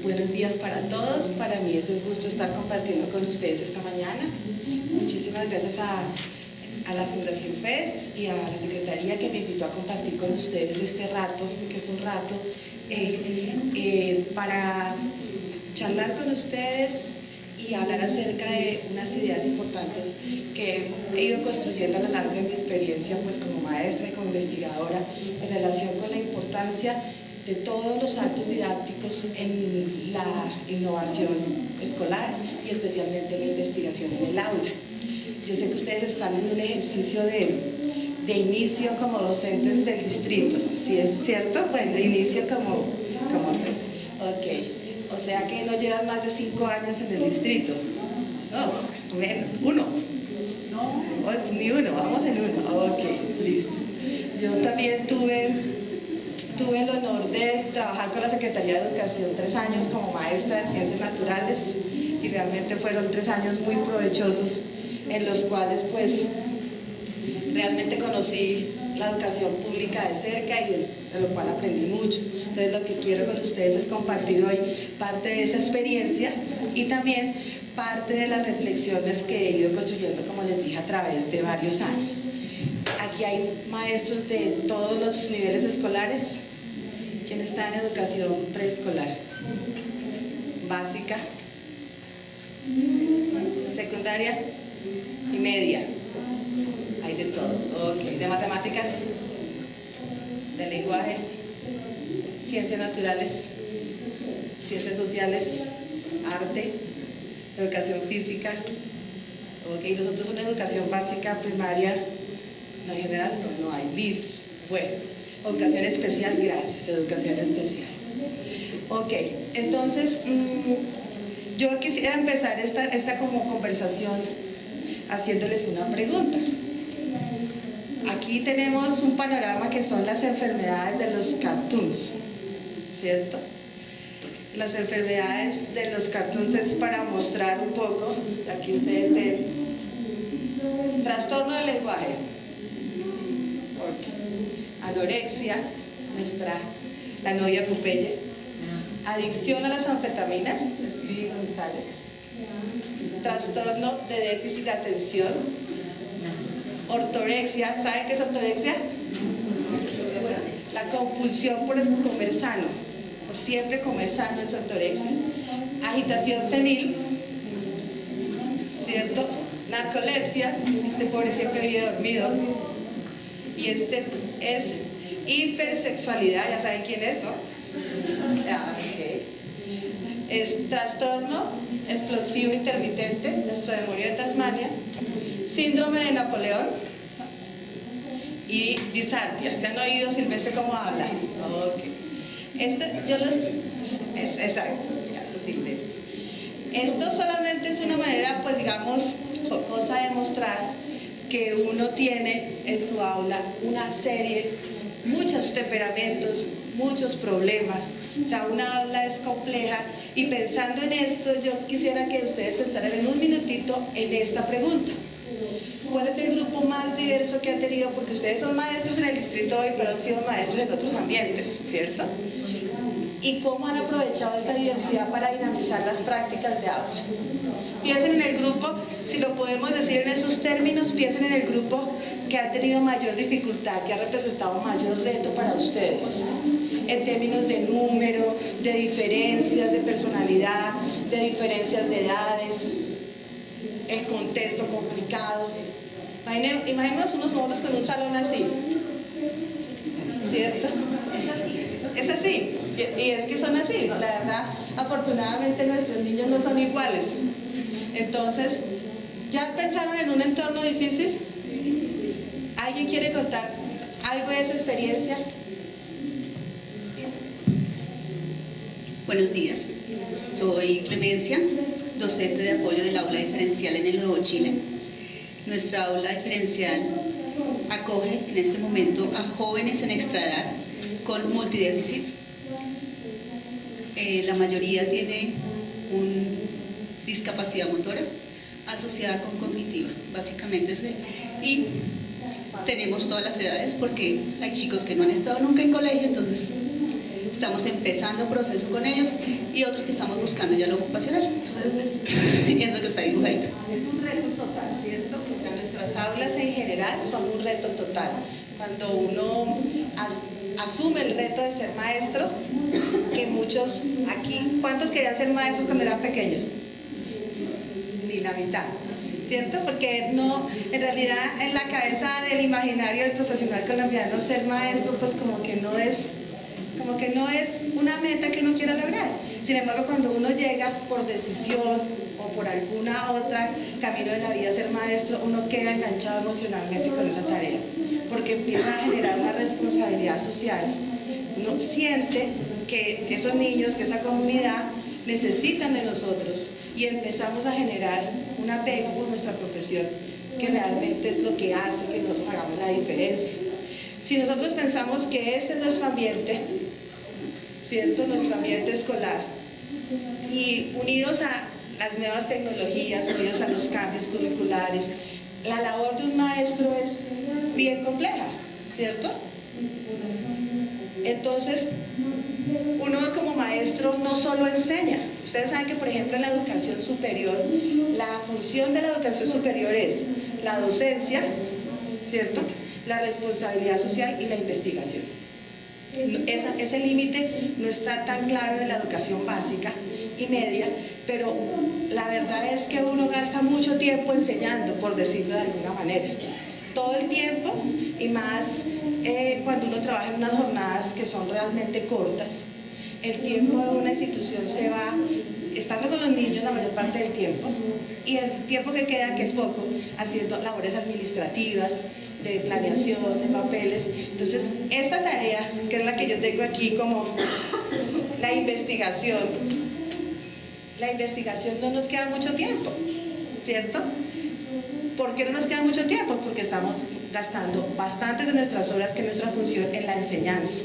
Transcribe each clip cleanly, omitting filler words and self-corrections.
Buenos días para todos. Para mí es un gusto estar compartiendo con ustedes esta mañana. Muchísimas gracias a la Fundación FES y a la Secretaría que me invitó a compartir con ustedes este rato, que es un rato para charlar con ustedes y hablar acerca de unas ideas importantes que he ido construyendo a lo largo de mi experiencia pues, como maestra y como investigadora en relación con la importancia de todos los actos didácticos en la innovación escolar y especialmente en la investigación en el aula. Yo sé que ustedes están en un ejercicio de inicio como docentes del distrito, ¿sí es cierto? Bueno, inicio como ok, o sea que no llevan más de 5 años en el distrito. No, bueno, 1. No, ni 1, vamos en 1. Ok, listo. Yo también tuve el honor de trabajar con la Secretaría de Educación 3 años como maestra en Ciencias Naturales y realmente fueron 3 años muy provechosos en los cuales pues realmente conocí la educación pública de cerca y de lo cual aprendí mucho. Entonces lo que quiero con ustedes es compartir hoy parte de esa experiencia y también parte de las reflexiones que he ido construyendo, como les dije, a través de varios años. Aquí hay maestros de todos los niveles escolares. ¿Quién está en educación preescolar? Básica, secundaria y media. Hay de todos. Ok. ¿De matemáticas? ¿De lenguaje? ¿Ciencias naturales? ¿Ciencias sociales? ¿Arte? ¿Educación física? Ok. ¿Los otros son educación básica, primaria? No, en general no hay. Listos. Bueno, educación especial, gracias, educación especial. Ok, entonces yo quisiera empezar esta como conversación haciéndoles una pregunta. Aquí tenemos un panorama que son las enfermedades de los cartoons, ¿cierto? Las enfermedades de los cartoons es para mostrar un poco, aquí ustedes ven, trastorno del lenguaje. Anorexia, la novia Popeye, adicción a las anfetaminas, Vivi González, trastorno de déficit de atención, ortorexia, ¿saben qué es ortorexia? La compulsión por comer sano, por siempre comer sano es ortorexia, agitación senil, ¿cierto? Narcolepsia, este pobre siempre vive dormido, y este es hipersexualidad, ya saben quién es, ¿no? Okay. Es trastorno explosivo intermitente, nuestro demonio de Tasmania, síndrome de Napoleón y disartia. ¿Se han oído Silvestre cómo habla? Ok. Exacto, Silvestre. Esto solamente es una manera, pues digamos, jocosa de mostrar que uno tiene en su aula una serie, muchos temperamentos, muchos problemas, o sea, una aula es compleja y pensando en esto yo quisiera que ustedes pensaran en un minutito en esta pregunta. ¿Cuál es el grupo más diverso que han tenido? Porque ustedes son maestros en el distrito hoy, pero han sido maestros en otros ambientes, ¿cierto? ¿Y cómo han aprovechado esta diversidad para dinamizar las prácticas de aula? Piensen en el grupo, si lo podemos decir en esos términos, piensen en el grupo que ha tenido mayor dificultad, que ha representado mayor reto para ustedes, en términos de número, de diferencias de personalidad, de diferencias de edades, el contexto complicado. Imaginemos nosotros con un salón así, ¿cierto? Es así, y es que son así, ¿no? La verdad, afortunadamente nuestros niños no son iguales. Entonces, ¿ya pensaron en un entorno difícil? ¿Alguien quiere contar algo de esa experiencia? Buenos días, soy Clemencia, docente de apoyo del aula diferencial en el Nuevo Chile. Nuestra aula diferencial acoge en este momento a jóvenes en extraedad con multidéficit. La mayoría tiene una discapacidad motora asociada con cognitiva, básicamente es y tenemos todas las edades porque hay chicos que no han estado nunca en colegio, entonces estamos empezando proceso con ellos, y otros que estamos buscando ya lo ocupacional. Entonces es lo que está dibujadito. Es un reto total, ¿cierto? O sea, nuestras aulas en general son un reto total. Cuando uno asume el reto de ser maestro, que muchos aquí, ¿cuántos querían ser maestros cuando eran pequeños? Ni la mitad, ¿cierto? Porque no, en realidad en la cabeza del imaginario del profesional colombiano ser maestro pues como que no es una meta que uno quiera lograr. Sin embargo, cuando uno llega por decisión o por alguna otra camino de la vida a ser maestro, uno queda enganchado emocionalmente con esa tarea, porque empieza a generar una responsabilidad social. Uno siente que esos niños, que esa comunidad necesitan de nosotros, y empezamos a generar un apego por nuestra profesión, que realmente es lo que hace que nosotros hagamos la diferencia. Si nosotros pensamos que este es nuestro ambiente, ¿cierto? Nuestro ambiente escolar, y unidos a las nuevas tecnologías, unidos a los cambios curriculares, la labor de un maestro es bien compleja, ¿cierto? Entonces, uno como maestro no solo enseña. Ustedes saben que, por ejemplo, en la educación superior, la función de la educación superior es la docencia, ¿cierto?, la responsabilidad social y la investigación. Ese límite no está tan claro en la educación básica y media, pero la verdad es que uno gasta mucho tiempo enseñando, por decirlo de alguna manera. Todo el tiempo, y más cuando uno trabaja en unas jornadas que son realmente cortas, el tiempo de una institución se va estando con los niños la mayor parte del tiempo, y el tiempo que queda, que es poco, haciendo labores administrativas, de planeación, de papeles. Entonces, esta tarea, que es la que yo tengo aquí como la investigación no nos queda mucho tiempo, ¿cierto? ¿Por qué no nos queda mucho tiempo? Porque estamos gastando bastantes de nuestras horas, que es nuestra función, en la enseñanza.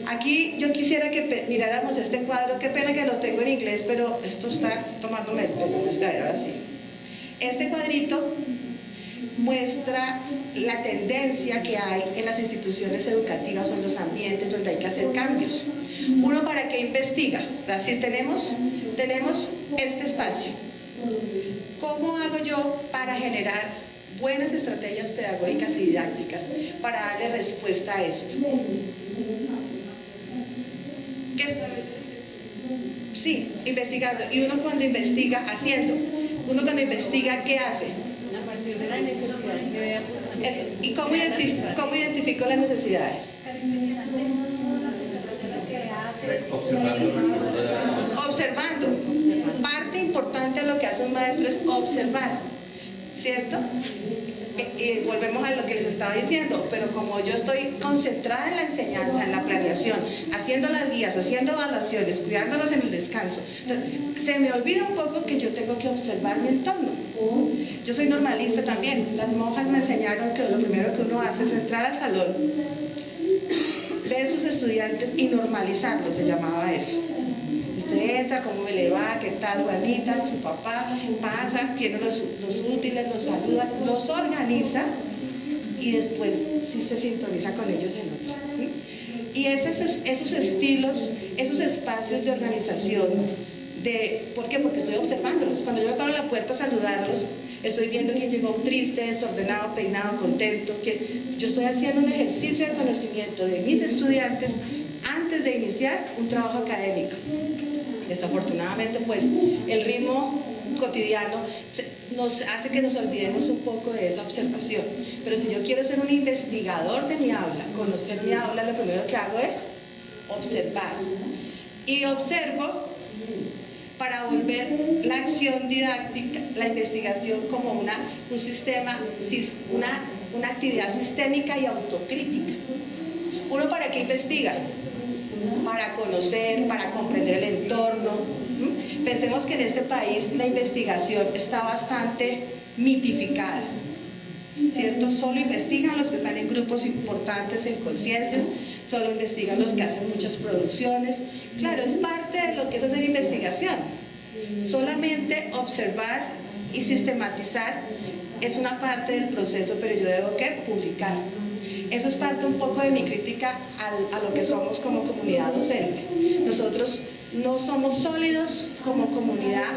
Aquí yo quisiera que miráramos este cuadro. Qué pena que lo tengo en inglés, pero esto está tomándome el pelo, ahora sí. Este cuadrito muestra la tendencia que hay en las instituciones educativas o en los ambientes donde hay que hacer cambios. Uno, ¿para qué investiga? Si tenemos este espacio, ¿cómo hago yo para generar buenas estrategias pedagógicas y didácticas para darle respuesta a esto? Sí, investigando. Y uno cuando investiga, haciendo. Uno cuando investiga, ¿qué hace? A partir de la necesidad que vea justamente. Eso. ¿Y cómo identifico las necesidades? Observando. Parte importante de lo que hace un maestro es observar, ¿cierto? Y volvemos a lo que les estaba diciendo, pero como yo estoy concentrada en la enseñanza, en la planeación, haciendo las guías, haciendo evaluaciones, cuidándolos en el descanso, se me olvida un poco que yo tengo que observar mi entorno. Yo soy normalista también. Las monjas me enseñaron que lo primero que uno hace es entrar al salón, ver sus estudiantes y normalizarlos, se llamaba eso. Usted entra, ¿cómo me le va? ¿Qué tal, Juanita? Su papá pasa, tiene los útiles, los saluda, los organiza, y después sí se sintoniza con ellos en otra. Y esos estilos, esos espacios de organización, ¿por qué? Porque estoy observándolos. Cuando yo me paro en la puerta a saludarlos, estoy viendo quién llegó triste, desordenado, peinado, contento. Yo estoy haciendo un ejercicio de conocimiento de mis estudiantes antes de iniciar un trabajo académico. Desafortunadamente, pues, el ritmo cotidiano nos hace que nos olvidemos un poco de esa observación. Pero si yo quiero ser un investigador de mi aula, conocer mi aula, lo primero que hago es observar. Y observo para volver la acción didáctica, la investigación, como un sistema, una actividad sistémica y autocrítica. ¿Uno para qué investiga? Para conocer, para comprender el entorno. Pensemos que en este país la investigación está bastante mitificada, ¿cierto? Solo investigan los que están en grupos importantes, en conciencias, solo investigan los que hacen muchas producciones. Claro, es parte de lo que es hacer investigación. Solamente observar y sistematizar es una parte del proceso, pero yo debo ¿qué? Publicar. Eso es parte un poco de mi crítica a lo que somos como comunidad docente. Nosotros no somos sólidos como comunidad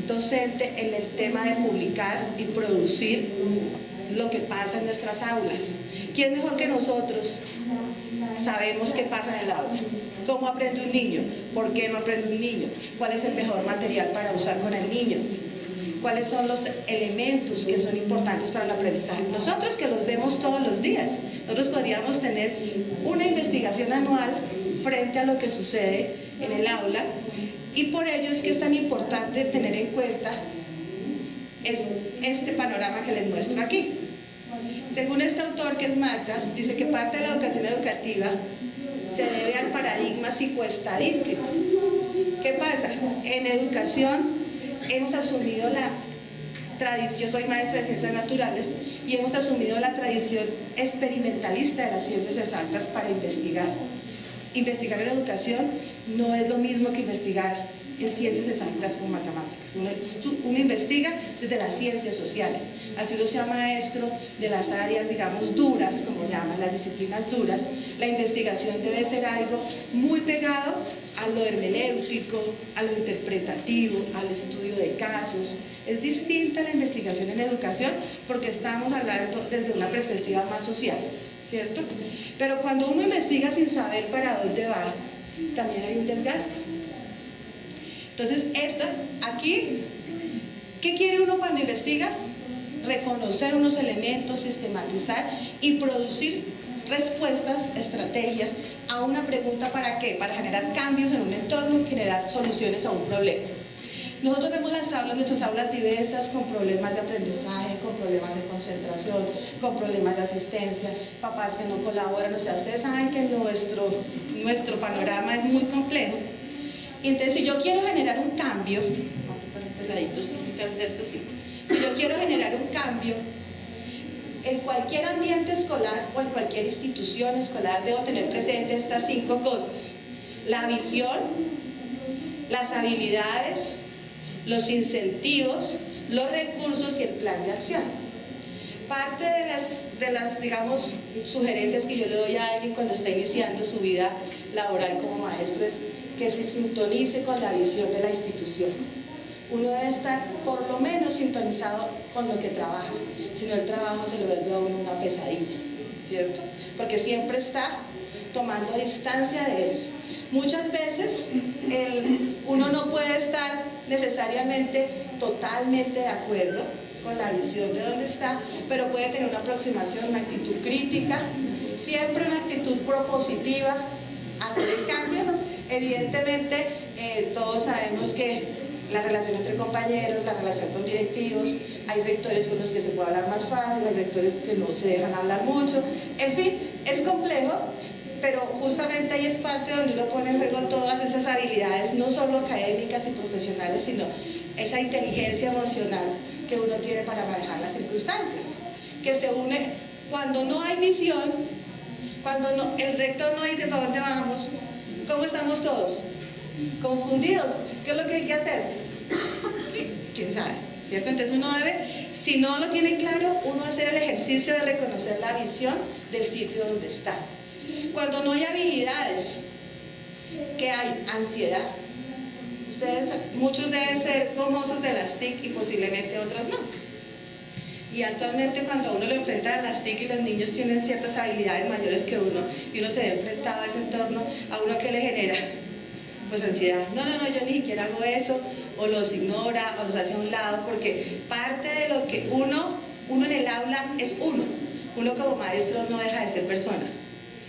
docente en el tema de publicar y producir lo que pasa en nuestras aulas. ¿Quién mejor que nosotros sabemos qué pasa en el aula? ¿Cómo aprende un niño? ¿Por qué no aprende un niño? ¿Cuál es el mejor material para usar con el niño? ¿Cuáles son los elementos que son importantes para el aprendizaje? Nosotros que los vemos todos los días, nosotros podríamos tener una investigación anual frente a lo que sucede en el aula, y por ello es que es tan importante tener en cuenta este panorama que les muestro aquí. Según este autor, que es Mata, dice que parte de la educación educativa se debe al paradigma psicoestadístico. ¿Qué pasa? En educación hemos asumido la tradición, yo soy maestra de ciencias naturales, y hemos asumido la tradición experimentalista de las ciencias exactas para investigar. Investigar en educación no es lo mismo que investigar en ciencias exactas o matemáticas. Uno investiga desde las ciencias sociales. Así uno sea maestro de las áreas, digamos, duras, como llaman las disciplinas duras, la investigación debe ser algo muy pegado a lo hermenéutico, a lo interpretativo, al estudio de casos. Es distinta la investigación en educación porque estamos hablando desde una perspectiva más social, ¿cierto? Pero cuando uno investiga sin saber para dónde va, también hay un desgaste. Entonces, aquí, ¿qué quiere uno cuando investiga? Reconocer unos elementos, sistematizar y producir respuestas, estrategias a una pregunta. ¿Para qué? Para generar cambios en un entorno y generar soluciones a un problema. Nosotros vemos nuestras aulas diversas, con problemas de aprendizaje, con problemas de concentración, con problemas de asistencia, papás que no colaboran. O sea, ustedes saben que nuestro panorama es muy complejo. Y entonces, si yo quiero generar un cambio, si yo quiero generar un cambio en cualquier ambiente escolar o en cualquier institución escolar, debo tener presente estas 5 cosas: la visión, las habilidades, los incentivos, los recursos y el plan de acción. Parte de las digamos, sugerencias que yo le doy a alguien cuando está iniciando su vida laboral como maestro es que se sintonice con la visión de la institución. Uno debe estar por lo menos sintonizado con lo que trabaja, si no el trabajo se le vuelve a uno una pesadilla, ¿cierto? Porque siempre está tomando distancia de eso. Muchas veces uno no puede estar necesariamente totalmente de acuerdo con la visión de dónde está, pero puede tener una aproximación, una actitud crítica, siempre una actitud propositiva, hacer el cambio. Evidentemente, todos sabemos que la relación entre compañeros, la relación con directivos, hay rectores con los que se puede hablar más fácil, hay rectores que no se dejan hablar mucho, en fin, es complejo, pero justamente ahí es parte donde uno pone en juego todas esas habilidades, no solo académicas y profesionales, sino esa inteligencia emocional que uno tiene para manejar las circunstancias, que se une cuando no hay visión, cuando el rector no dice para dónde vamos. ¿Cómo estamos todos? Confundidos. ¿Qué es lo que hay que hacer? ¿Quién sabe? ¿Cierto? Entonces uno debe, si no lo tiene claro, uno hacer el ejercicio de reconocer la visión del sitio donde está. Cuando no hay habilidades, ¿qué hay? Ansiedad. Ustedes, muchos deben ser gomosos de las TIC y posiblemente otros no. Y actualmente cuando uno lo enfrenta a las TIC y los niños tienen ciertas habilidades mayores que uno y uno se ve enfrentado a ese entorno, a uno que le genera pues ansiedad. No, yo ni siquiera hago eso, o los ignora, o los hace a un lado, porque parte de lo que uno en el aula es uno como maestro no deja de ser persona.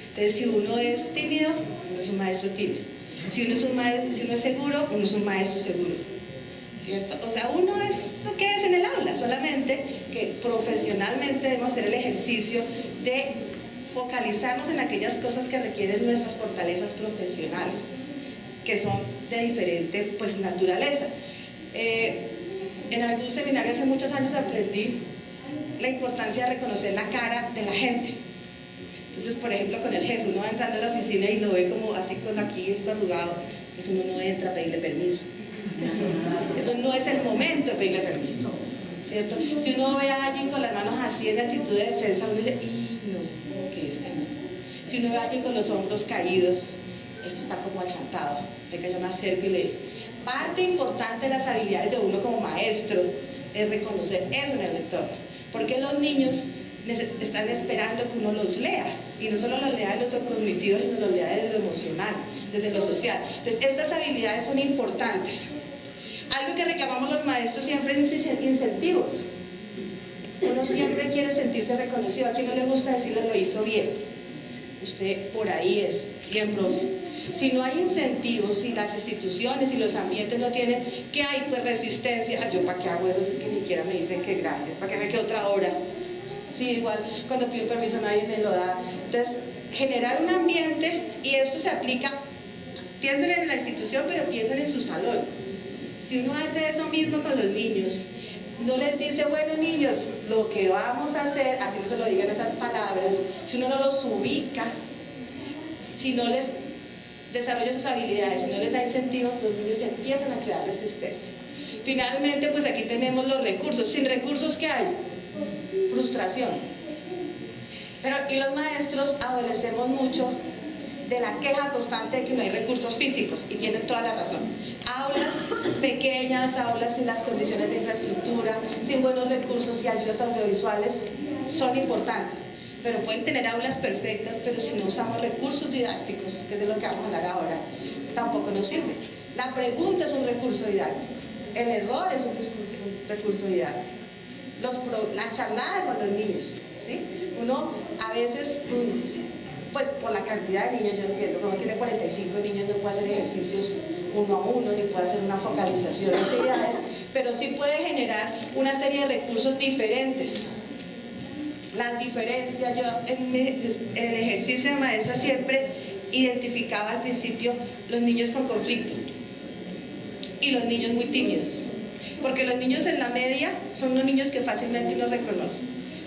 Entonces, si uno es tímido, uno es un maestro tímido. Si uno es seguro, uno es un maestro seguro, ¿cierto? O sea, uno es lo que es en el aula, solamente que profesionalmente debemos hacer el ejercicio de focalizarnos en aquellas cosas que requieren nuestras fortalezas profesionales, que son de diferente pues, naturaleza. En algún seminario hace muchos años aprendí la importancia de reconocer la cara de la gente. Entonces, por ejemplo, con el jefe, uno va entrando a la oficina y lo ve como así con aquí esto arrugado, pues uno no entra a pedirle permiso. Entonces, no es el momento de pedirle permiso, ¿cierto? Si uno ve a alguien con las manos así en actitud de defensa, uno dice, no, ok. en este mundo. Si uno ve a alguien con los hombros caídos, este está como achantado, venga yo me acerco y le digo. Parte importante de las habilidades de uno como maestro es reconocer eso en el entorno, porque los niños están esperando que uno los lea, y no solo los lea desde lo cognitivo, sino los lea desde lo emocional, desde lo social. Entonces, estas habilidades son importantes. Algo que reclamamos los maestros siempre es incentivos. Uno siempre quiere sentirse reconocido. ¿A quién no le gusta decirle lo hizo bien? Usted por ahí es, bien, profe. Si no hay incentivos, si las instituciones y los ambientes no tienen, ¿qué hay? Pues resistencia. ¿Yo para qué hago eso? Si es que ni siquiera me dicen que gracias, ¿para qué me quedo otra hora? Sí, igual cuando pido permiso nadie me lo da. Entonces, generar un ambiente, y esto se aplica, piensen en la institución, pero piensen en su salón. Si uno hace eso mismo con los niños, no les dice, bueno niños, lo que vamos a hacer, así no se lo digan esas palabras, si uno no los ubica, si no les desarrolla sus habilidades, si no les da incentivos, los niños empiezan a crear resistencia. Finalmente, pues aquí tenemos los recursos. Sin recursos, ¿qué hay? Frustración. Pero, y los maestros adolecemos mucho de la queja constante de que no hay recursos físicos, y tienen toda la razón. Aulas pequeñas, aulas sin las condiciones de infraestructura, sin buenos recursos y ayudas audiovisuales son importantes, pero pueden tener aulas perfectas, pero si no usamos recursos didácticos, que es de lo que vamos a hablar ahora, tampoco nos sirve. La pregunta es un recurso didáctico, el error es un recurso didáctico, la charlada con los niños, ¿sí? Uno a veces, pues por la cantidad de niños, yo entiendo, cuando tiene 45 niños no puede hacer ejercicios uno a uno, ni puede hacer una focalización de actividades, pero sí puede generar una serie de recursos diferentes. Las diferencias, yo en el ejercicio de maestra siempre identificaba al principio los niños con conflicto y los niños muy tímidos, porque los niños en la media son los niños que fácilmente uno reconoce,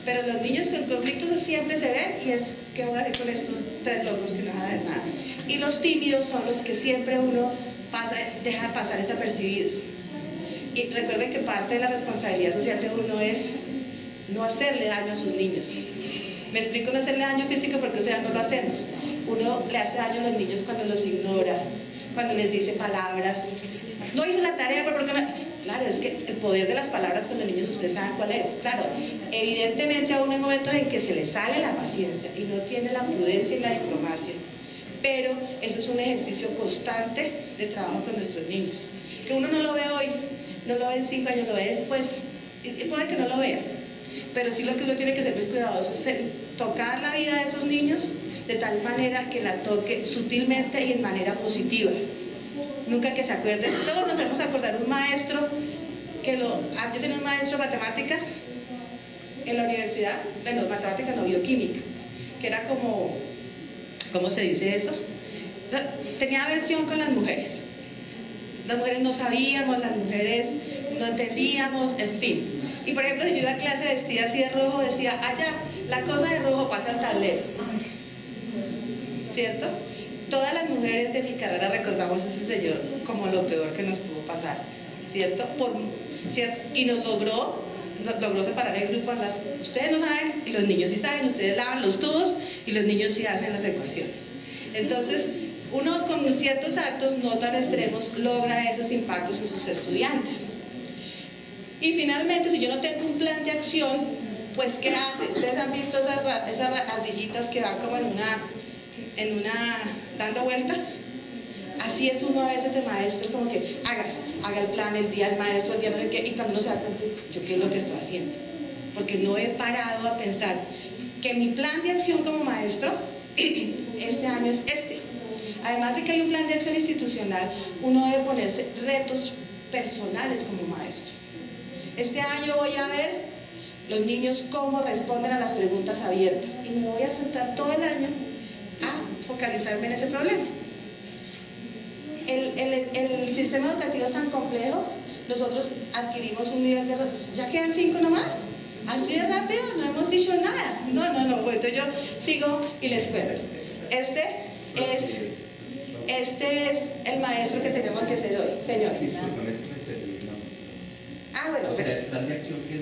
pero los niños con conflictos siempre se ven y es, ¿qué voy a hacer con estos tres locos que no saben nada? Y los tímidos son los que siempre uno deja pasar desapercibidos. Y recuerden que parte de la responsabilidad social de uno es no hacerle daño a sus niños. Me explico, no hacerle daño físico porque o sea, no lo hacemos. Uno le hace daño a los niños cuando los ignora, cuando les dice palabras. No hice la tarea, pero ¿por qué no? Claro, es que el poder de las palabras con los niños, ustedes saben cuál es. Claro, evidentemente aún hay momentos en que se les sale la paciencia y no tiene la prudencia y la diplomacia. Pero eso es un ejercicio constante de trabajo con nuestros niños. Que uno no lo ve hoy, no lo ve en 5 años, lo ve después. Y puede que no lo vea. Pero sí lo que uno tiene que ser muy cuidadoso es tocar la vida de esos niños de tal manera que la toque sutilmente y en manera positiva. Nunca que se acuerden, todos nos hemos acordado un maestro yo tenía un maestro de matemáticas en la universidad, bueno, matemáticas no, bioquímica, que era como, ¿cómo se dice eso? Tenía aversión con las mujeres no sabíamos, las mujeres no entendíamos, en fin. Y por ejemplo, si yo iba a clase vestida así de rojo, decía, allá, la cosa de rojo pasa al tablero, ¿cierto? Todas las mujeres de mi carrera recordamos a ese señor como lo peor que nos pudo pasar, ¿cierto? ¿Cierto? Y nos logró separar el grupo. Ustedes no saben y los niños sí saben, ustedes lavan los tubos y los niños sí hacen las ecuaciones. Entonces, uno con ciertos actos no tan extremos logra esos impactos en sus estudiantes. Y finalmente, si yo no tengo un plan de acción, pues ¿qué hace? Ustedes han visto esas ardillitas que van como en una dando vueltas. Así es uno a veces de maestro, como que haga el plan, el día del maestro, el día no sé qué, y cuando uno se da cuenta, ¿yo qué es lo que estoy haciendo? Porque no he parado a pensar que mi plan de acción como maestro este año es este. Además de que hay un plan de acción institucional, uno debe ponerse retos personales como maestro. Este año voy a ver los niños cómo responden a las preguntas abiertas y me voy a sentar todo el año a focalizarme en ese problema. El sistema educativo es tan complejo, nosotros adquirimos un nivel de... ¿Ya quedan 5 nomás? Así de rápido, no hemos dicho nada. No, pues entonces yo sigo y les cuento. Este es el maestro que tenemos que ser hoy, señor. Bueno, o sea, el plan de acción que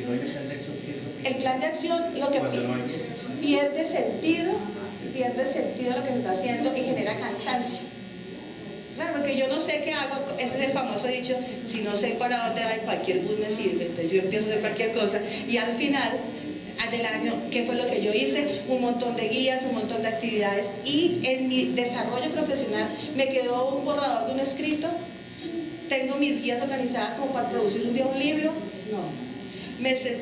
no hay plan de acción, ¿qué es lo que... El plan de acción, lo que... Cuando no hay pierde sentido lo que se está haciendo y genera cansancio. Claro, porque yo no sé qué hago, ese es el famoso dicho, si no sé para dónde va, cualquier bus me sirve, entonces yo empiezo a hacer cualquier cosa y al final del año, ¿qué fue lo que yo hice? Un montón de guías, un montón de actividades y en mi desarrollo profesional me quedó un borrador de un escrito, tengo mis guías organizadas como para producir un día un libro, no.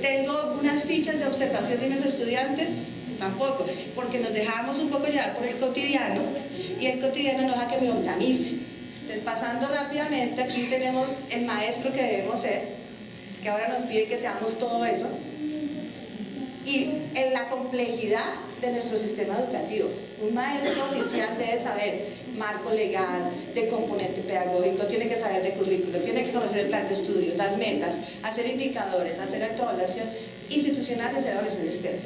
Tengo unas fichas de observación de mis estudiantes, tampoco, porque nos dejamos un poco llevar por el cotidiano y el cotidiano no deja que me organice. Entonces, pasando rápidamente, aquí tenemos el maestro que debemos ser, que ahora nos pide que seamos todo eso, y en la complejidad de nuestro sistema educativo. Un maestro oficial debe saber marco legal, de componente pedagógico, tiene que saber de currículo, tiene que conocer el plan de estudios, las metas, hacer indicadores, hacer autoevaluación institucional y hacer evaluación externa.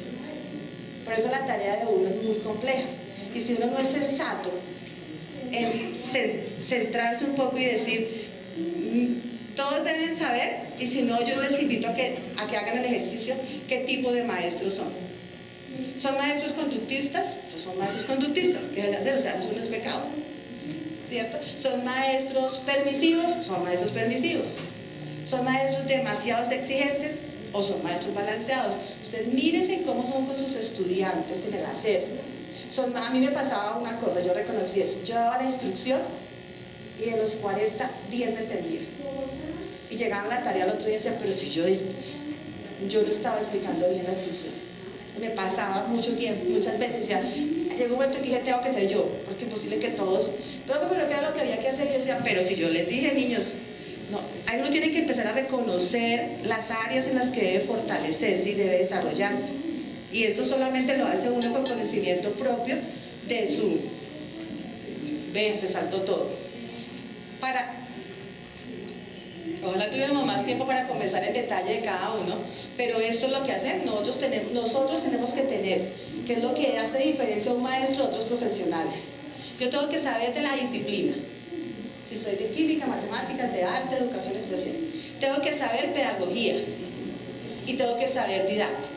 Por eso la tarea de uno es muy compleja. Y si uno no es sensato en centrarse un poco y decir, todos deben saber, y si no, yo les invito a que hagan el ejercicio, qué tipo de maestros son. ¿Son maestros conductistas? Pues son maestros conductistas, ¿qué deben hacer? O sea, eso no es pecado, ¿cierto? ¿Son maestros permisivos? Son maestros permisivos. ¿Son maestros demasiado exigentes? ¿O son maestros balanceados? Ustedes mírense cómo son con sus estudiantes en el hacer. A mí me pasaba una cosa, yo reconocí eso. Yo daba la instrucción y de los 40, 10 me entendía. Y llegaban a la tarea al otro día y decían, pero si yo no estaba explicando bien la instrucción. Me pasaba mucho tiempo, muchas veces decía, llegó un momento en que dije, tengo que ser yo, porque es imposible que todos, pero que era lo que había que hacer. Yo decía, pero si yo les dije, niños, no, ahí uno tiene que empezar a reconocer las áreas en las que debe fortalecerse y debe desarrollarse. Y eso solamente lo hace uno con conocimiento propio de su... Ven, se saltó todo. Ojalá tuviéramos más tiempo para conversar en detalle de cada uno, pero esto es lo que hacemos, nosotros tenemos que tener, que es lo que hace diferencia a un maestro de otros profesionales. Yo tengo que saber de la disciplina, si soy de química, matemáticas, de arte, educación especial. Tengo que saber pedagogía y tengo que saber didáctica.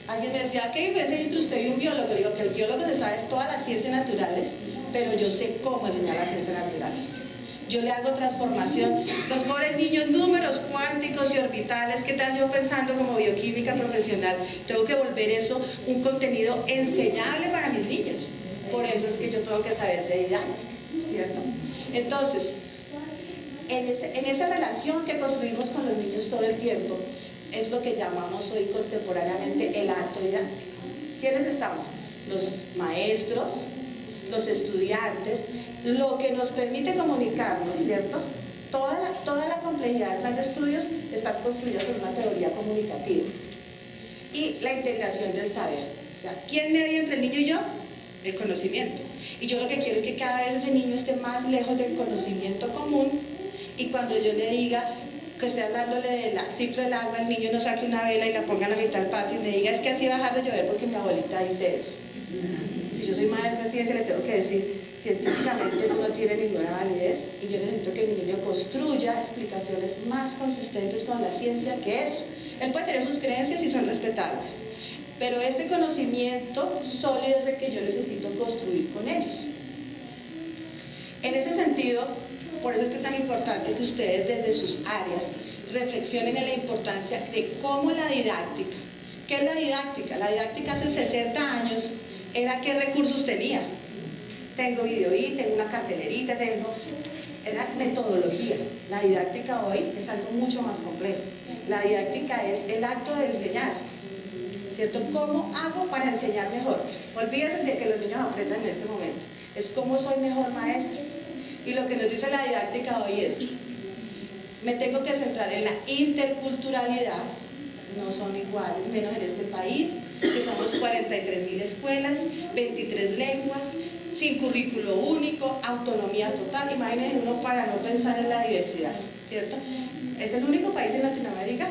Alguien me decía, ¿qué diferencia hay entre usted y un biólogo? Le digo que el biólogo se sabe todas las ciencias naturales, pero yo sé cómo enseñar las ciencias naturales. Yo le hago transformación. Los pobres niños, números cuánticos y orbitales, ¿qué tal yo pensando como bioquímica profesional? Tengo que volver eso un contenido enseñable para mis niños. Por eso es que yo tengo que saber de didáctica, ¿cierto? Entonces, en esa relación que construimos con los niños todo el tiempo, es lo que llamamos hoy contemporáneamente el acto didáctico. ¿Quiénes estamos? Los maestros, los estudiantes, lo que nos permite comunicarnos, ¿cierto? Toda la complejidad del plan de estudios está construida sobre una teoría comunicativa. Y la integración del saber. O sea, ¿quién media entre el niño y yo? El conocimiento. Y yo lo que quiero es que cada vez ese niño esté más lejos del conocimiento común y cuando yo le diga que esté hablándole del ciclo del agua, el niño no saque una vela y la ponga a la mitad del patio y me diga, es que así va a dejar de llover porque mi abuelita dice eso. Si yo soy maestra de ciencia, le tengo que decir, científicamente eso no tiene ninguna validez y yo necesito que mi niño construya explicaciones más consistentes con la ciencia que eso. Él puede tener sus creencias y son respetables, pero este conocimiento sólido es el que yo necesito construir con ellos. En ese sentido, por eso es que es tan importante que ustedes desde sus áreas reflexionen en la importancia de cómo la didáctica. ¿Qué es la didáctica? La didáctica hace 60 años era qué recursos tenía. Tengo videoí, tengo una cartelerita, era metodología. La didáctica hoy es algo mucho más complejo. La didáctica es el acto de enseñar, ¿cierto? ¿Cómo hago para enseñar mejor? Olvídense de que los niños aprendan en este momento. Es cómo soy mejor maestro. Y lo que nos dice la didáctica hoy es, me tengo que centrar en la interculturalidad, no son iguales, menos en este país, que somos 43.000 escuelas, 23 lenguas, sin currículo único, autonomía total. Imaginen uno para no pensar en la diversidad, ¿cierto? Es el único país en Latinoamérica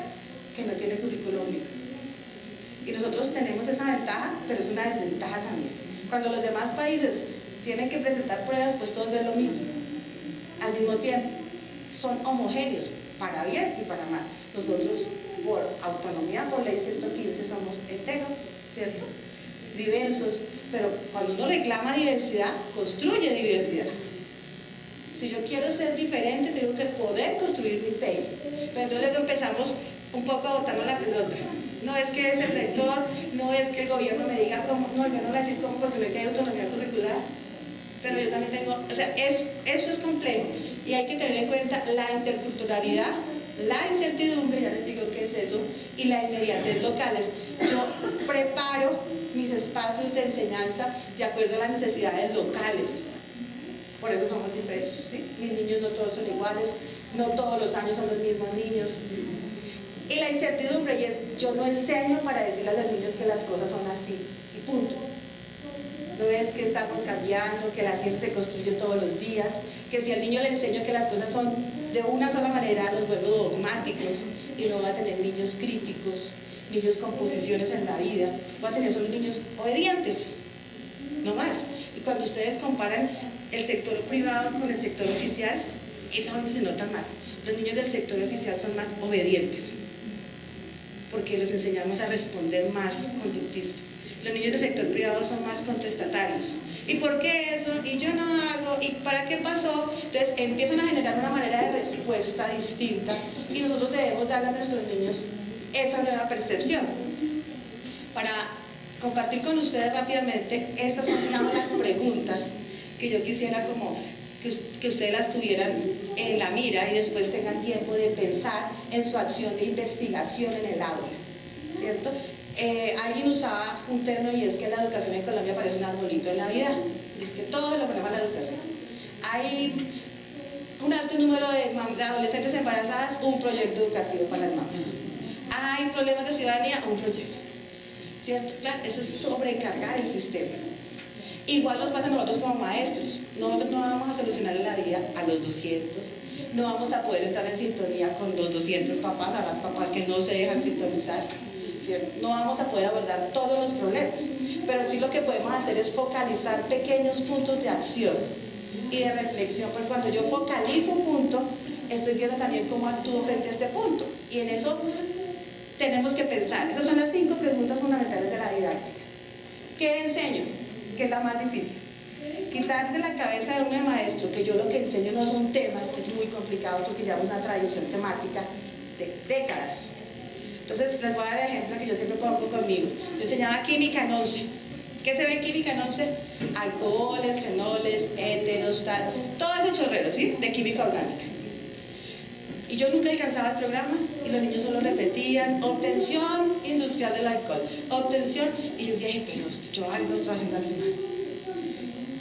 que no tiene currículo único. Y nosotros tenemos esa ventaja, pero es una desventaja también. Cuando los demás países tienen que presentar pruebas, pues todos ven lo mismo. Al mismo tiempo, son homogéneos, para bien y para mal. Nosotros, por autonomía, por ley 115, somos heteros, ¿cierto? diversos, pero cuando uno reclama diversidad, construye diversidad. Si yo quiero ser diferente, tengo que poder construir mi fe. Pero entonces luego empezamos un poco a botarnos la pelota. No es que es el rector, no es que el gobierno me diga cómo, no, yo no voy a decir cómo porque no hay autonomía curricular, pero yo también tengo, o sea, esto es complejo y hay que tener en cuenta la interculturalidad, la incertidumbre, ya les digo qué es eso, y la inmediatez locales. Yo preparo mis espacios de enseñanza de acuerdo a las necesidades locales. Por eso somos diversos, ¿sí? Mis niños no todos son iguales, no todos los años son los mismos niños. Y la incertidumbre, y es, yo no enseño para decirle a los niños que las cosas son así, y punto. No es que estamos cambiando, que la ciencia se construye todos los días, que si al niño le enseño que las cosas son de una sola manera, los vuelvo dogmáticos, y no va a tener niños críticos, niños con posiciones en la vida, va a tener solo niños obedientes, no más. Y cuando ustedes comparan el sector privado con el sector oficial, es donde se nota más. Los niños del sector oficial son más obedientes, porque los enseñamos a responder más conductistas. Los niños del sector privado son más contestatarios. ¿Y por qué eso? ¿Y yo no hago? ¿Y para qué pasó? Entonces empiezan a generar una manera de respuesta distinta y nosotros debemos darle a nuestros niños esa nueva percepción. Para compartir con ustedes rápidamente, estas son, digamos, las preguntas que yo quisiera como que ustedes las tuvieran en la mira y después tengan tiempo de pensar en su acción de investigación en el aula, ¿cierto? Alguien usaba un término y es que la educación en Colombia parece un arbolito de Navidad, es que todo lo ponemos a la educación. Hay un alto número de adolescentes embarazadas, un proyecto educativo para las mamás. Hay problemas de ciudadanía, un proyecto, ¿cierto? Claro, eso es sobrecargar el sistema. Igual nos pasa a nosotros como maestros. Nosotros no vamos a solucionar la vida a los 200, no vamos a poder entrar en sintonía con los 200 papás, a las papás que no se dejan sintonizar, ¿cierto? No vamos a poder abordar todos los problemas, pero sí lo que podemos hacer es focalizar pequeños puntos de acción y de reflexión, porque cuando yo focalizo un punto, estoy viendo también cómo actúo frente a este punto, y en eso tenemos que pensar. Esas son las 5 preguntas fundamentales de la didáctica. ¿Qué enseño? Que es la más difícil. Quitar de la cabeza de un maestro que yo lo que enseño no son temas, es muy complicado porque llevamos una tradición temática de décadas. Entonces les voy a dar el ejemplo que yo siempre pongo conmigo. Yo enseñaba química en 11. ¿Qué se ve en química en 11? Alcoholes, fenoles, éteros, tal, todo ese chorrero, ¿sí? De química orgánica. Y yo nunca alcanzaba el programa y los niños solo repetían obtención industrial del alcohol, obtención, y yo dije, pero yo algo estoy haciendo aquí mal.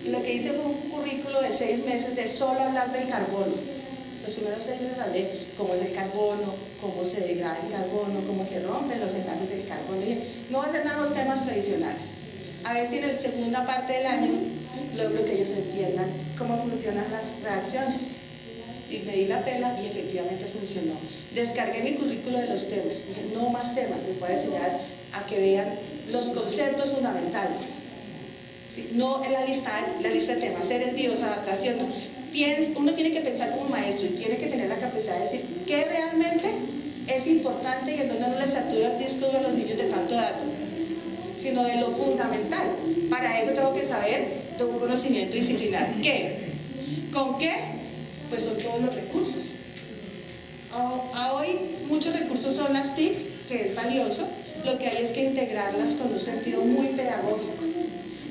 Y lo que hice fue un currículo de 6 meses de solo hablar del carbono. Los primeros 6 meses hablé cómo es el carbono, cómo se degrada el carbono, cómo se rompen los enlaces del carbono. Y dije, no va a ser nada más temas tradicionales. A ver si en la segunda parte del año logro que ellos entiendan cómo funcionan las reacciones. Y me di la pela y efectivamente funcionó. Descargué mi currículo de los temas, dije, no más temas, les voy a enseñar a que vean los conceptos fundamentales. ¿Sí? No en la lista de temas, seres vivos, adaptación, no. Uno tiene que pensar como maestro y tiene que tener la capacidad de decir qué realmente es importante y en donde no les satura el disco a los niños de tanto dato, sino de lo fundamental. Para eso tengo que saber de un conocimiento disciplinar. ¿Qué? ¿Con qué? Pues son todos los recursos. Hoy muchos recursos son las TIC, que es valioso, lo que hay es que integrarlas con un sentido muy pedagógico,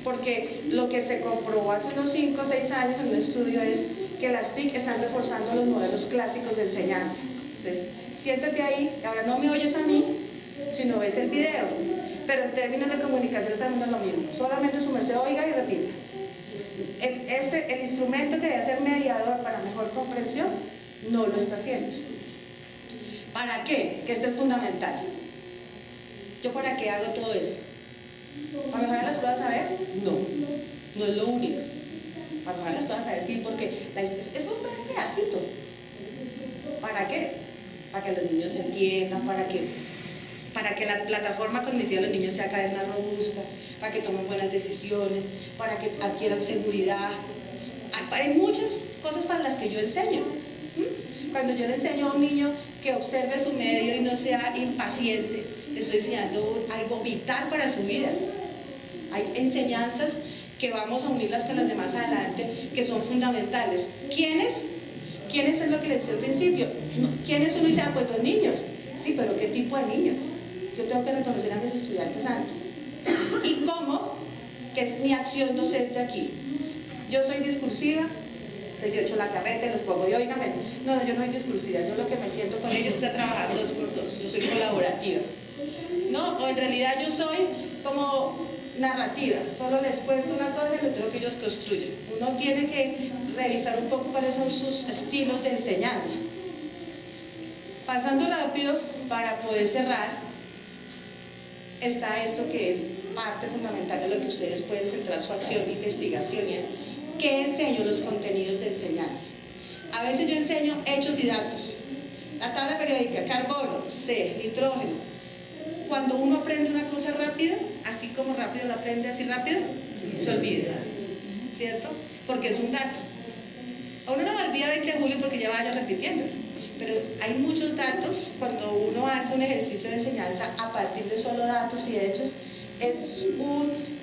porque lo que se comprobó hace unos 5 o 6 años en un estudio es que las TIC están reforzando los modelos clásicos de enseñanza. Entonces, siéntate ahí, ahora no me oyes a mí, sino ves el video, pero en términos de comunicación está haciendo lo mismo, solamente su merced oiga y repita. El instrumento que debe ser mediador para mejor comprensión no lo está haciendo. ¿Para qué? Que esto es fundamental. ¿Yo para qué hago todo eso? ¿Para mejorar las pruebas saber? No es lo único. Para mejorar las pruebas saber, sí, porque es un pedacito. ¿Para qué? Para que los niños se entiendan, para que la plataforma cognitiva de los niños sea cada vez más robusta, para que tomen buenas decisiones, para que adquieran seguridad. Hay muchas cosas para las que yo enseño. Cuando yo le enseño a un niño que observe su medio y no sea impaciente, le estoy enseñando algo vital para su vida. Hay enseñanzas que vamos a unirlas con las de más adelante, que son fundamentales. ¿Quiénes? ¿Quiénes es lo que les decía al principio? ¿Quiénes uno dice? Ah, pues los niños. Sí, pero ¿qué tipo de niños? Yo tengo que reconocer a mis estudiantes antes. ¿Y cómo? Que es mi acción docente aquí. Yo soy discursiva, entonces yo echo la carreta y los pongo, y óigame, no, yo no soy discursiva, yo lo que me siento con ellos es a trabajar 2 por 2, yo soy colaborativa. ¿No? O en realidad yo soy como narrativa, solo les cuento una cosa y les dejo que ellos construyan. Uno tiene que revisar un poco cuáles son sus estilos de enseñanza. Pasando rápido, para poder cerrar, está esto que es parte fundamental de lo que ustedes pueden centrar su acción de investigación, y es ¿qué enseño? Los contenidos de enseñanza. A veces yo enseño hechos y datos. La tabla periódica, carbono, C, nitrógeno. Cuando uno aprende una cosa rápida, así como rápido la aprende, así rápido, se olvida, ¿cierto? Porque es un dato. A uno no me olvida 20 de julio porque lleva años repitiendo, pero hay muchos datos. Cuando uno hace un ejercicio de enseñanza a partir de solo datos y hechos, es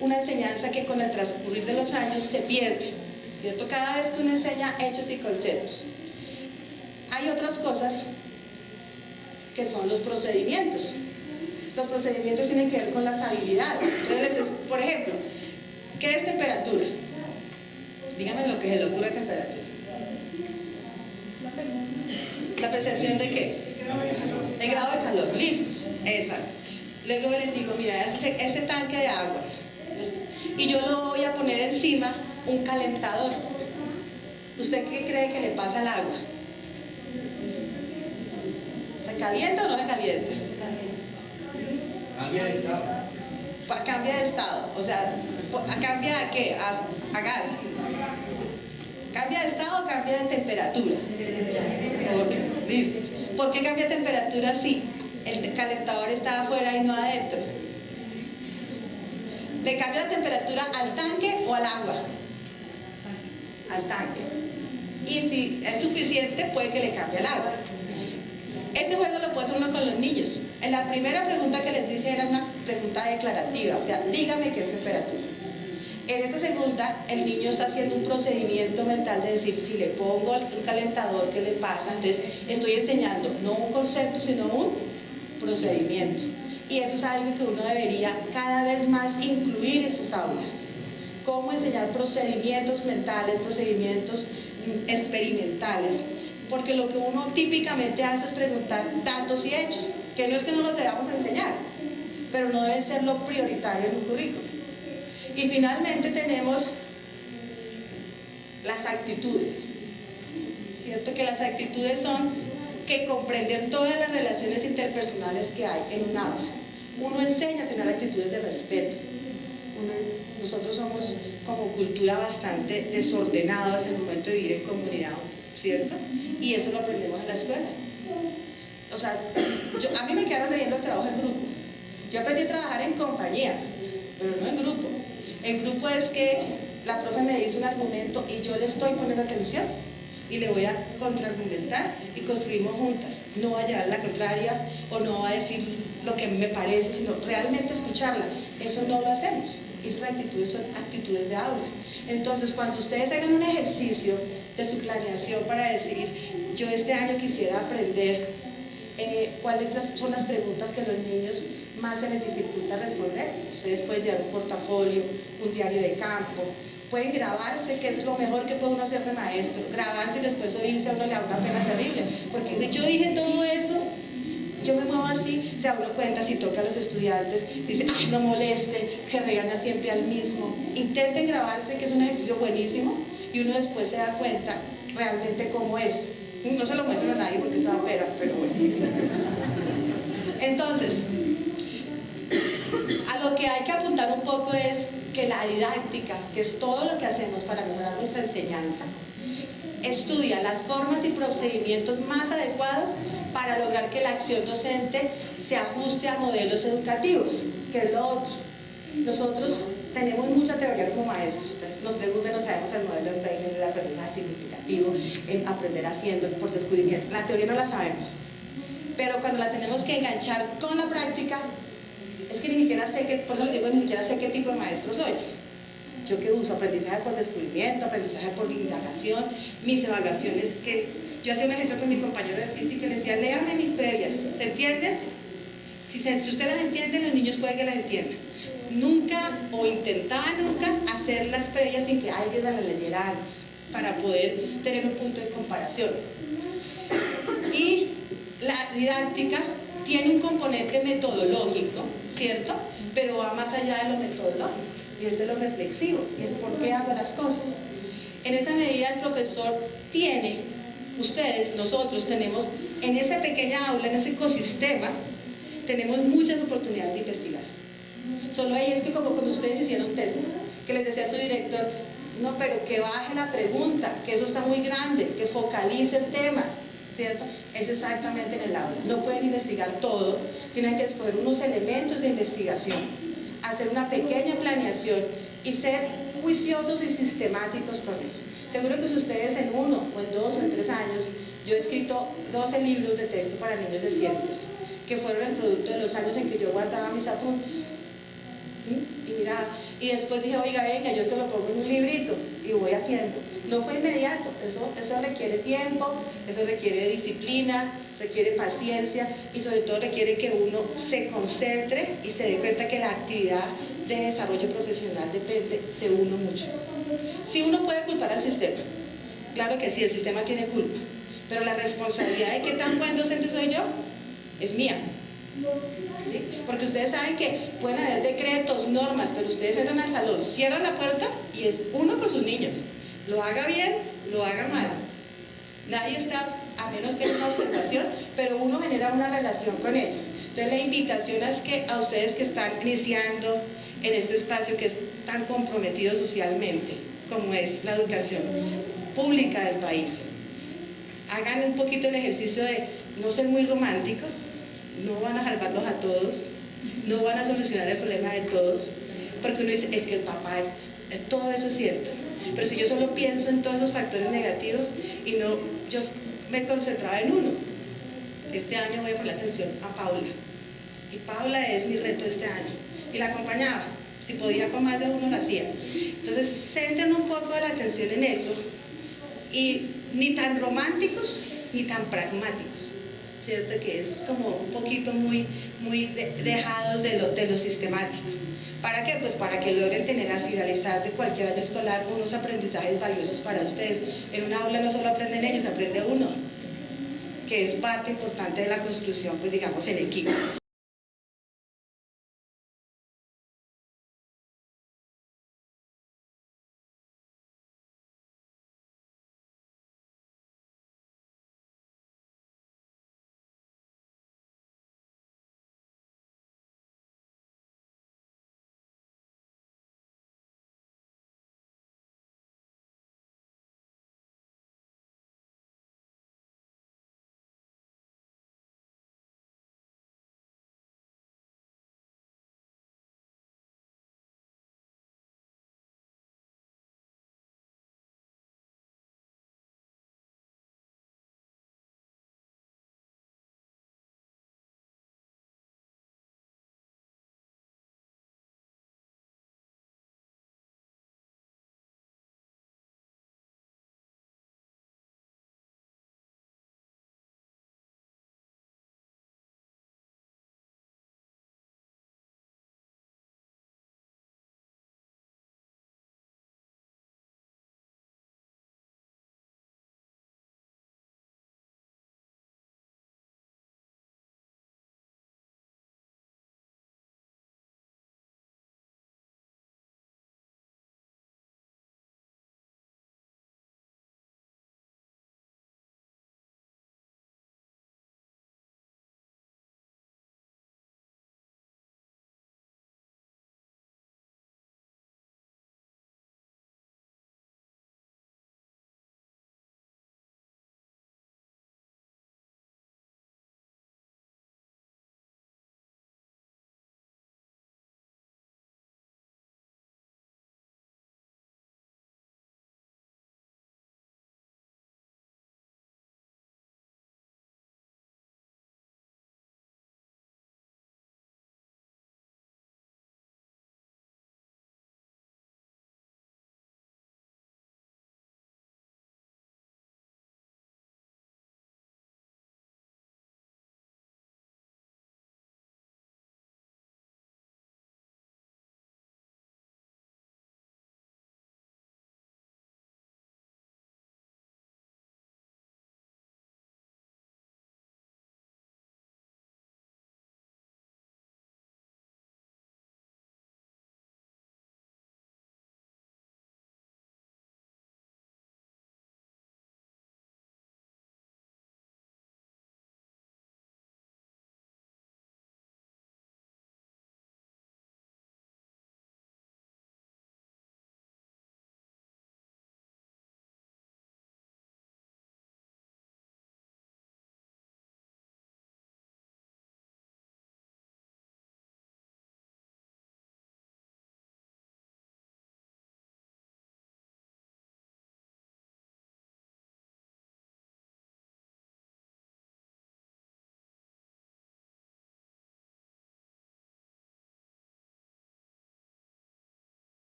una enseñanza que con el transcurrir de los años se pierde, ¿cierto? Cada vez que uno enseña hechos y conceptos. Hay otras cosas que son los procedimientos. Los procedimientos tienen que ver con las habilidades. Entonces, por ejemplo, ¿qué es temperatura? Dígame lo que se le ocurre a temperatura. ¿La percepción de qué? De grado de calor. Listos. Exacto. Luego les digo, mira, este tanque de agua, y yo lo voy a poner encima un calentador. ¿Usted qué cree que le pasa al agua? ¿Se calienta o no se calienta? Cambia de estado. Cambia de estado, o sea, ¿cambia a qué? A gas. ¿Cambia de estado o cambia de temperatura? Ok, listos. ¿Por qué cambia de temperatura si el calentador está afuera y no adentro? ¿Le cambia la temperatura al tanque o al agua? Al tanque. Y si es suficiente, puede que le cambie al agua. Este juego lo puede hacer uno con los niños. En la primera pregunta que les dije era una pregunta declarativa, o sea, dígame qué es temperatura. En esta segunda, el niño está haciendo un procedimiento mental de decir, si le pongo un calentador, ¿qué le pasa? Entonces, estoy enseñando no un concepto, sino un procedimiento. Y eso es algo que uno debería cada vez más incluir en sus aulas. Cómo enseñar procedimientos mentales, procedimientos experimentales. Porque lo que uno típicamente hace es preguntar datos y hechos, que no es que no los debamos enseñar, pero no debe ser lo prioritario en un currículo. Y finalmente tenemos las actitudes, ¿cierto? Que las actitudes son que comprender todas las relaciones interpersonales que hay en un aula. Uno enseña a tener actitudes de respeto. Nosotros somos como cultura bastante desordenados en el momento de vivir en comunidad, ¿cierto? Y eso lo aprendemos en la escuela. O sea, a mí me quedaron leyendo el trabajo en grupo. Yo aprendí a trabajar en compañía, pero no en grupo. En grupo es que la profe me dice un argumento y yo le estoy poniendo atención y le voy a contraargumentar y construimos juntas. No va a llevar la contraria o no va a decir lo que me parece, sino realmente escucharla. Eso no lo hacemos. Esas actitudes son actitudes de aula. Entonces, cuando ustedes hagan un ejercicio de su planeación para decir, yo este año quisiera aprender cuáles son las preguntas que a los niños más se les dificulta responder, ustedes pueden llevar un portafolio, un diario de campo, pueden grabarse, que es lo mejor que puede uno hacer de maestro, grabarse y después oírse, a uno le da una pena terrible, porque si yo dije todo eso, yo me muevo así, se da uno cuenta, si toca a los estudiantes, dice, ay, no moleste, se regaña siempre al mismo. Intenten grabarse, que es un ejercicio buenísimo, y uno después se da cuenta realmente cómo es. No se lo muestro a nadie porque eso da pena, pero bueno. Entonces, a lo que hay que apuntar un poco es que la didáctica, que es todo lo que hacemos para mejorar nuestra enseñanza, estudia las formas y procedimientos más adecuados para lograr que la acción docente se ajuste a modelos educativos, que es lo otro. Nosotros tenemos mucha teoría como maestros, entonces nos preguntan, no sabemos el modelo de Freyner, el aprendizaje significativo, el aprender haciendo, por descubrimiento. La teoría no la sabemos, pero cuando la tenemos que enganchar con la práctica, es que ni siquiera sé qué, por eso les digo, ni siquiera sé qué tipo de maestro soy. Yo que uso aprendizaje por descubrimiento, aprendizaje por indagación, mis evaluaciones, que yo hacía un ejercicio con mi compañero de física y le decía, léame mis previas, ¿se entienden? Si usted las entiende, los niños pueden que las entiendan. Nunca, o intentaba nunca, hacer las previas sin que alguien las leyera antes, para poder tener un punto de comparación. Y la didáctica tiene un componente metodológico, ¿cierto? Pero va más allá de lo metodológico, y es de lo reflexivo, y es por qué hago las cosas. En esa medida el profesor tiene, ustedes, nosotros tenemos, en esa pequeña aula, en ese ecosistema, tenemos muchas oportunidades de investigar. Solo ahí es que como cuando ustedes hicieron tesis, que les decía a su director, no, pero que baje la pregunta, que eso está muy grande, que focalice el tema, ¿cierto? Es exactamente en el aula. No pueden investigar todo, tienen que escoger unos elementos de investigación, hacer una pequeña planeación y ser juiciosos y sistemáticos con eso. Seguro que si ustedes en 1 o en 2 o en 3 años, yo he escrito 12 libros de texto para niños de ciencias, que fueron el producto de los años en que yo guardaba mis apuntes. Y mira, y después dije, oiga, venga, yo esto lo pongo en un librito y voy haciendo. No fue inmediato, eso requiere tiempo, eso requiere disciplina, requiere paciencia y sobre todo requiere que uno se concentre y se dé cuenta que la actividad de desarrollo profesional depende de uno mucho. Si uno puede culpar al sistema, claro que sí, el sistema tiene culpa, pero la responsabilidad de qué tan buen docente soy yo es mía. ¿Sí? Porque ustedes saben que pueden haber decretos, normas, pero ustedes entran al salón, cierran la puerta y es uno con sus niños. Lo haga bien, lo haga mal. Nadie está, a menos que haya una observación, pero uno genera una relación con ellos. Entonces la invitación es que a ustedes que están iniciando en este espacio que es tan comprometido socialmente, como es la educación pública del país, hagan un poquito el ejercicio de no ser muy románticos. No van a salvarlos a todos, no van a solucionar el problema de todos, porque uno dice, es que el papá todo eso es cierto, pero si yo solo pienso en todos esos factores negativos y no, yo me concentraba en uno. Este año voy a poner atención a Paula, y Paula es mi reto este año, y la acompañaba, si podía con más de uno lo hacía. Entonces centren un poco de la atención en eso, y ni tan románticos ni tan pragmáticos, ¿cierto? Que es como un poquito muy dejados de lo sistemático. ¿Para qué? Pues para que logren tener al finalizar de cualquier año escolar unos aprendizajes valiosos para ustedes. En una aula no solo aprenden ellos, aprende uno, que es parte importante de la construcción, pues digamos, en equipo.